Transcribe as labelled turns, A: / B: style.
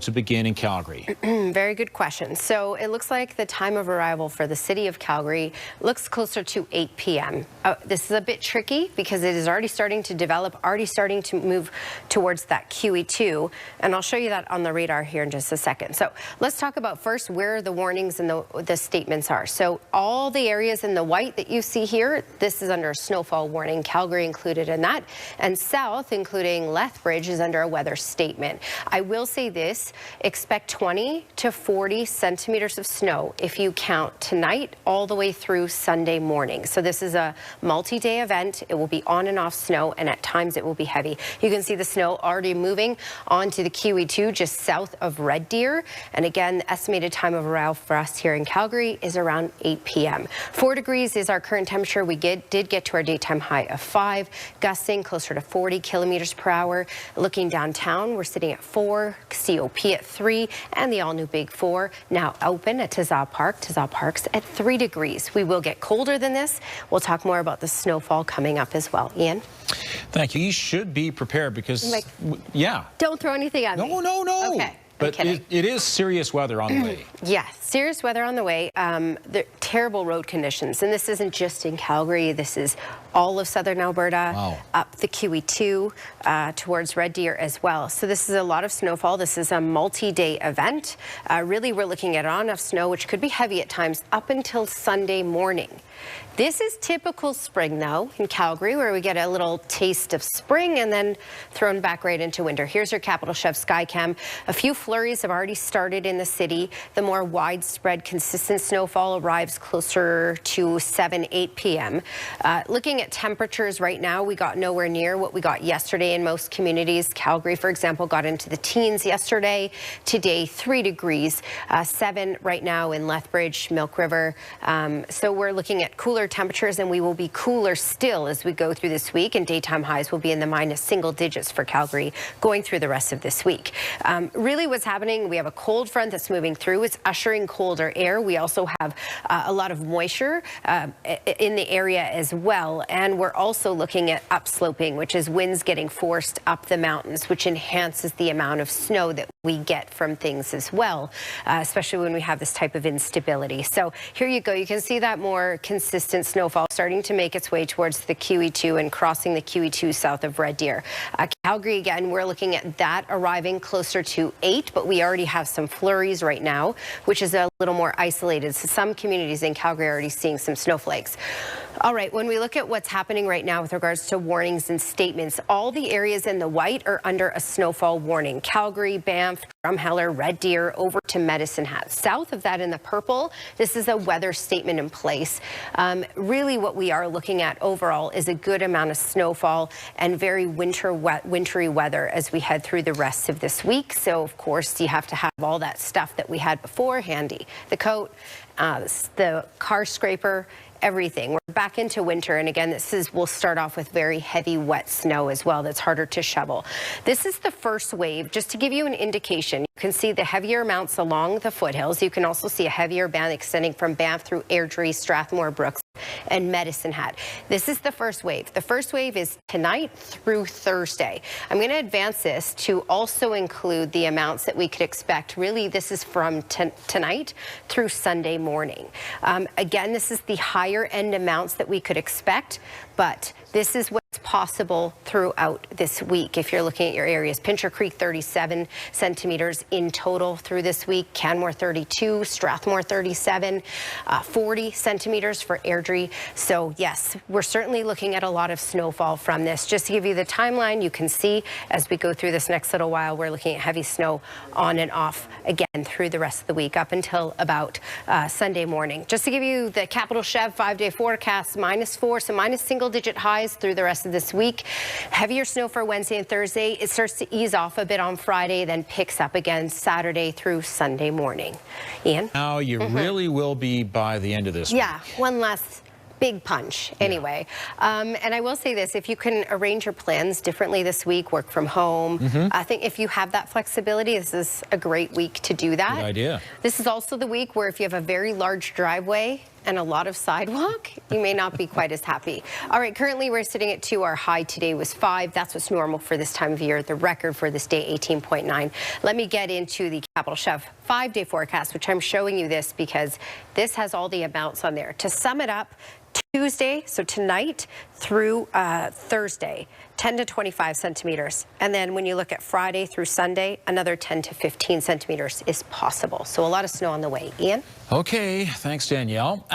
A: to begin in Calgary?
B: Very good question. So it looks like the time of arrival for the city of Calgary looks closer to 8 p.m. This is a bit tricky because it is already starting to develop, already starting to move towards that QE2. And I'll show you that on the radar here in just a second. So let's talk about first where the warnings and the statements are. So all the areas in the white that you see here, this is under a snowfall warning, Calgary included in that. And south, including Lethbridge, is under a weather statement. I will say this, expect 20 to 40 centimeters of snow if you count tonight all the way through Sunday morning. So this is a multi-day event. It will be on and off snow, and at times it will be heavy. You can see the snow already moving onto the QE2 just south of Red Deer. And again, the estimated time of arrival for us here in Calgary is around 8 p.m. 4 degrees is our current temperature. We did get to our daytime high of 5, gusting closer to 40 kilometers per hour. Looking downtown, we're sitting at 4, COP at 3, and the all-new Big 4 now open at Tazah Park. Tazah Park's at 3 degrees. We will get colder than this. We'll talk more about the snowfall coming up as well. Ian?
A: Thank you. You should be prepared because, yeah.
B: Don't throw anything at me.
A: No.
B: Okay.
A: But it is serious weather on the way.
B: Yeah, serious weather on the way. Terrible road conditions. And this isn't just in Calgary. This is all of southern Alberta, up the QE2 towards Red Deer as well. So this is a lot of snowfall. This is a multi-day event. Really, we're looking at on-off snow, which could be heavy at times, up until Sunday morning. This is typical spring, though, in Calgary, where we get a little taste of spring and then thrown back right into winter. Here's your Capital Chef Skycam. A few flurries have already started in the city. The more widespread, consistent snowfall arrives closer to 7, 8 p.m. Looking at temperatures right now, we got nowhere near what we got yesterday in most communities. Calgary, for example, got into the teens yesterday. Today, 3 degrees, 7 right now in Lethbridge, Milk River. So we're looking at cooler temperatures, and we will be cooler still as we go through this week, and daytime highs will be in the minus single digits for Calgary going through the rest of this week. Really what's happening, we have a cold front that's moving through. It's ushering colder air. We also have a lot of moisture in the area as well, and we're also looking at upsloping, which is winds getting forced up the mountains, which enhances the amount of snow that we get from things as well, especially when we have this type of instability. So here you go. You can see that more consistent snowfall starting to make its way towards the QE2 and crossing the QE2 south of Red Deer. Calgary, again, we're looking at that arriving closer to 8, but we already have some flurries right now, which is a little more isolated. So some communities in Calgary are already seeing some snowflakes. All right, when we look at what's happening right now with regards to warnings and statements, all the areas in the white are under a snowfall warning. Calgary, Banff, Drumheller, Red Deer, over to Medicine Hat. South of that in the purple, this is a weather statement in place. Really what we are looking at overall is a good amount of snowfall and very wintry weather as we head through the rest of this week. So, of course, you have to have all that stuff that we had before handy. The coat, the car scraper, everything. We're back into winter, and again, we'll start off with very heavy, wet snow as well. That's harder to shovel. This is the first wave. Just to give you an indication, you can see the heavier amounts along the foothills. You can also see a heavier band extending from Banff through Airdrie, Strathmore, Brooks, and Medicine Hat. This is the first wave. The first wave is tonight through Thursday. I'm going to advance this to also include the amounts that we could expect. Really, this is from tonight through Sunday morning. Again, this is the higher end amounts that we could expect, but this is what's possible throughout this week. If you're looking at your areas, Pincher Creek 37 centimeters in total through this week, Canmore 32, Strathmore 37, 40 centimeters for Airdrie. So yes, we're certainly looking at a lot of snowfall from this. Just to give you the timeline, you can see as we go through this next little while, we're looking at heavy snow on and off again through the rest of the week up until about Sunday morning. Just to give you the Capital Chev 5-day forecast, -4, so minus single digit highs through the rest of this week. Heavier snow for Wednesday and Thursday. It starts to ease off a bit on Friday, then picks up again Saturday through Sunday morning. Ian?
A: Now you really will be by the end of this week.
B: Yeah, one last big punch anyway. And I will say this, if you can arrange your plans differently this week, work from home, I think if you have that flexibility, this is a great week to do that.
A: Good idea.
B: This is also the week where if you have a very large driveway, and a lot of sidewalk, you may not be quite as happy. All right, currently we're sitting at 2. Our high today was 5. That's what's normal for this time of year. The record for this day, 18.9. Let me get into the Capital Chef 5-day forecast, which I'm showing you this because this has all the amounts on there. To sum it up, Tuesday, so tonight through Thursday, 10 to 25 centimeters. And then when you look at Friday through Sunday, another 10 to 15 centimeters is possible. So a lot of snow on the way. Ian?
A: Okay, thanks, Danielle.